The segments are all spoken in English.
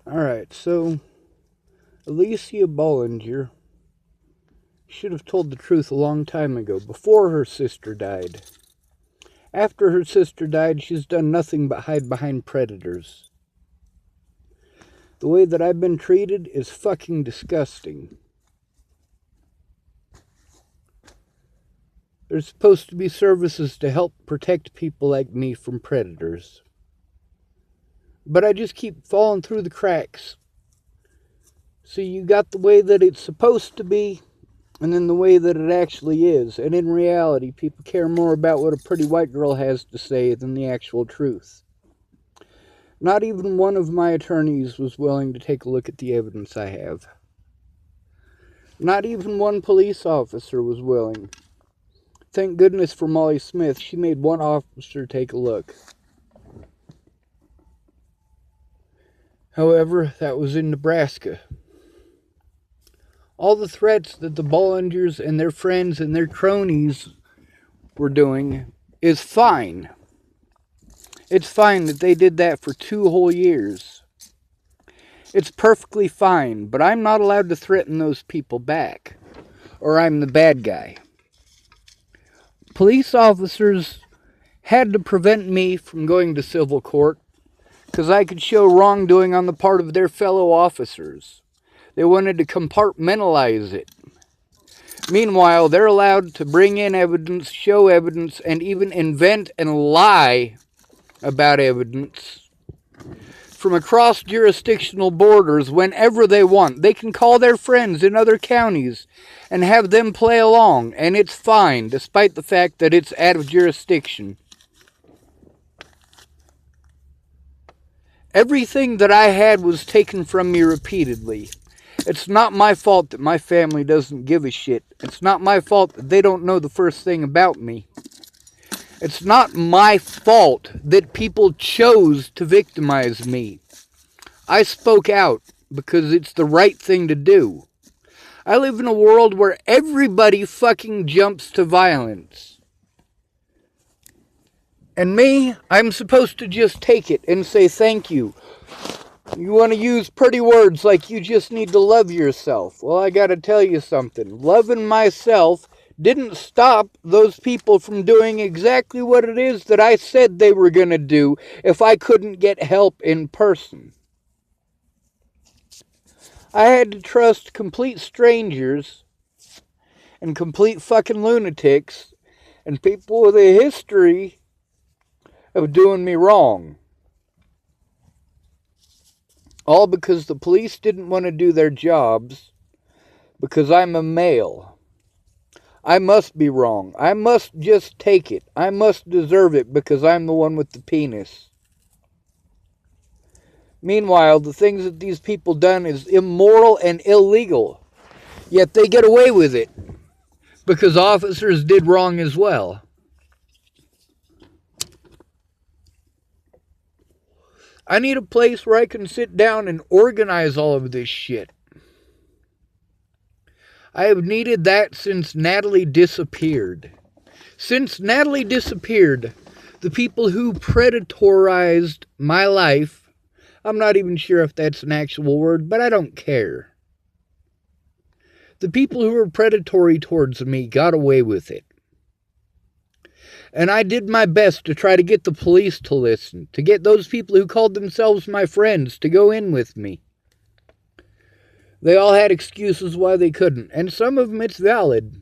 Alright, so Alycia Bollinger should have told the truth a long time ago, before her sister died. After her sister died, she's done nothing but hide behind predators. The way that I've been treated is fucking disgusting. There's supposed to be services to help protect people like me from predators. But I just keep falling through the cracks. So you got the way that it's supposed to be, and then the way that it actually is. And in reality, people care more about what a pretty white girl has to say than the actual truth. Not even one of my attorneys was willing to take a look at the evidence I have. Not even one police officer was willing. Thank goodness for Molly Smith. She made one officer take a look. However, that was in Nebraska. All the threats that the Bollingers and their friends and their cronies were doing is fine. It's fine that they did that for 2 whole years. It's perfectly fine, but I'm not allowed to threaten those people back, or I'm the bad guy. Police officers had to prevent me from going to civil court because I could show wrongdoing on the part of their fellow officers. They wanted to compartmentalize it. Meanwhile, they're allowed to bring in evidence, show evidence, and even invent and lie about evidence from across jurisdictional borders whenever they want. They can call their friends in other counties and have them play along, and it's fine, despite the fact that it's out of jurisdiction. Everything that I had was taken from me repeatedly. It's not my fault that my family doesn't give a shit. It's not my fault that they don't know the first thing about me. It's not my fault that people chose to victimize me. I spoke out because it's the right thing to do. I live in a world where everybody fucking jumps to violence. And me, I'm supposed to just take it and say thank you. You want to use pretty words like you just need to love yourself. Well, I gotta tell you something. Loving myself didn't stop those people from doing exactly what it is that I said they were going to do if I couldn't get help in person. I had to trust complete strangers and complete fucking lunatics and people with a history of doing me wrong. All because the police didn't want to do their jobs because I'm a male. I must be wrong. I must just take it. I must deserve it because I'm the one with the penis. Meanwhile, the things that these people done is immoral and illegal. Yet they get away with it because officers did wrong as well. I need a place where I can sit down and organize all of this shit. I have needed that since Natalie disappeared. Since Natalie disappeared, the people who predatorized my life, I'm not even sure if that's an actual word, but I don't care. The people who were predatory towards me got away with it. And I did my best to try to get the police to listen, to get those people who called themselves my friends to go in with me. They all had excuses why they couldn't, and some of them it's valid.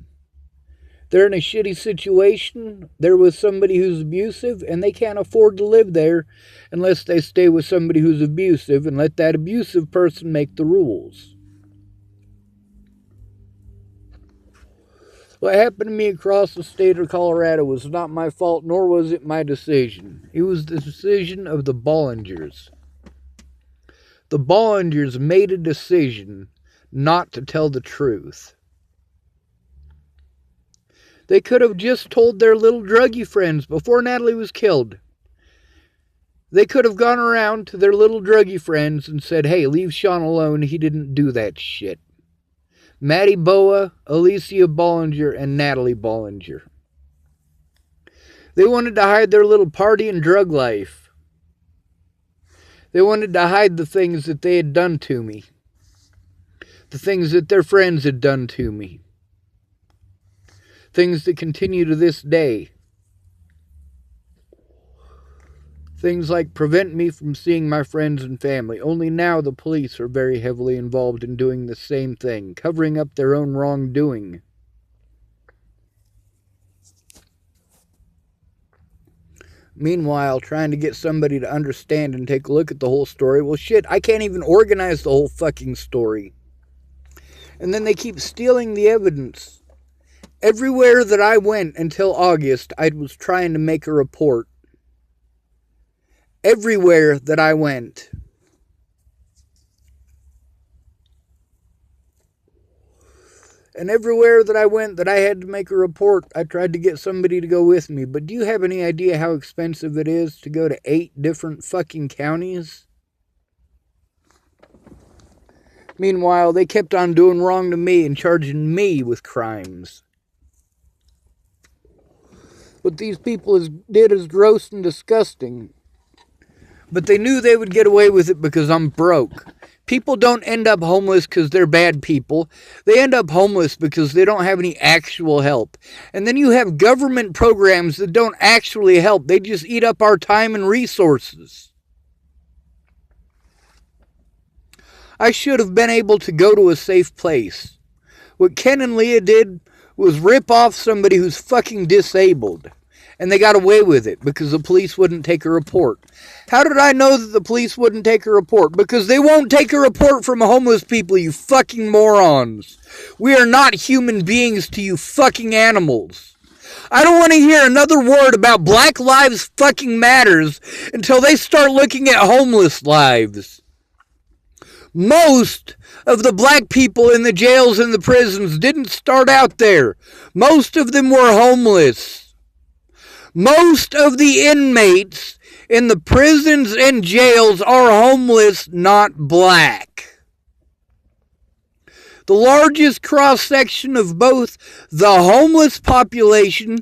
They're in a shitty situation, they're with somebody who's abusive, and they can't afford to live there unless they stay with somebody who's abusive and let that abusive person make the rules. What happened to me across the state of Colorado was not my fault, nor was it my decision. It was the decision of the Bollingers. The Bollingers made a decision not to tell the truth. They could have just told their little druggy friends before Natalie was killed. They could have gone around to their little druggy friends and said, hey, leave Sean alone, he didn't do that shit. Maddie Boa, Alycia Bollinger, and Natalie Bollinger. They wanted to hide their little party and drug life. They wanted to hide the things that they had done to me. The things that their friends had done to me. Things that continue to this day. Things like prevent me from seeing my friends and family. Only now the police are very heavily involved in doing the same thing, covering up their own wrongdoing. Meanwhile, trying to get somebody to understand and take a look at the whole story. Well, shit, I can't even organize the whole fucking story. And then they keep stealing the evidence. Everywhere that I went until August, I was trying to make a report. Everywhere that I went. And everywhere that I went that I had to make a report, I tried to get somebody to go with me. But do you have any idea how expensive it is to go to 8 different fucking counties? Meanwhile, they kept on doing wrong to me and charging me with crimes. What these people did is gross and disgusting. But they knew they would get away with it because I'm broke. People don't end up homeless because they're bad people. They end up homeless because they don't have any actual help. And then you have government programs that don't actually help. They just eat up our time and resources. I should have been able to go to a safe place. What Ken and Leah did was rip off somebody who's fucking disabled. And they got away with it because the police wouldn't take a report. How did I know that the police wouldn't take a report? Because they won't take a report from homeless people, you fucking morons. We are not human beings to you fucking animals. I don't want to hear another word about Black Lives fucking Matters until they start looking at homeless lives. Most of the black people in the jails and the prisons didn't start out there. Most of them were homeless. Most of the inmates in the prisons and jails are homeless, not black. The largest cross-section of both the homeless population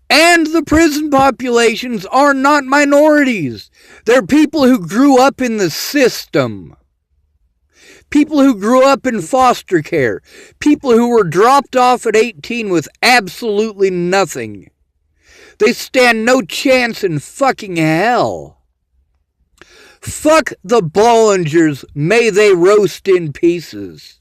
and the prison populations are not minorities. They're people who grew up in the system. People who grew up in foster care. People who were dropped off at 18 with absolutely nothing. They stand no chance in fucking hell. Fuck the Bollingers. May they roast in pieces.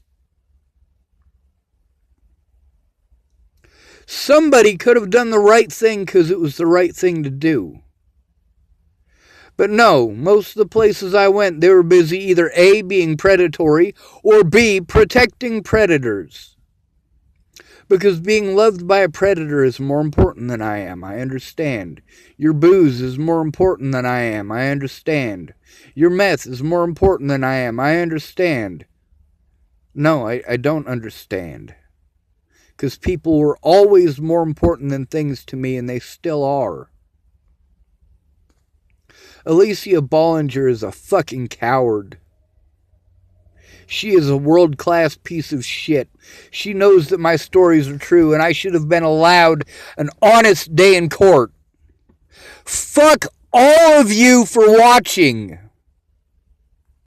Somebody could have done the right thing because it was the right thing to do. But no, most of the places I went, they were busy either A, being predatory, or B, protecting predators. Because being loved by a predator is more important than I am, I understand. Your booze is more important than I am, I understand. Your meth is more important than I am, I understand. No, I don't understand. Because people were always more important than things to me, and they still are. Alycia Bollinger is a fucking coward. She is a world-class piece of shit. She knows that my stories are true, and I should have been allowed an honest day in court. Fuck all of you for watching.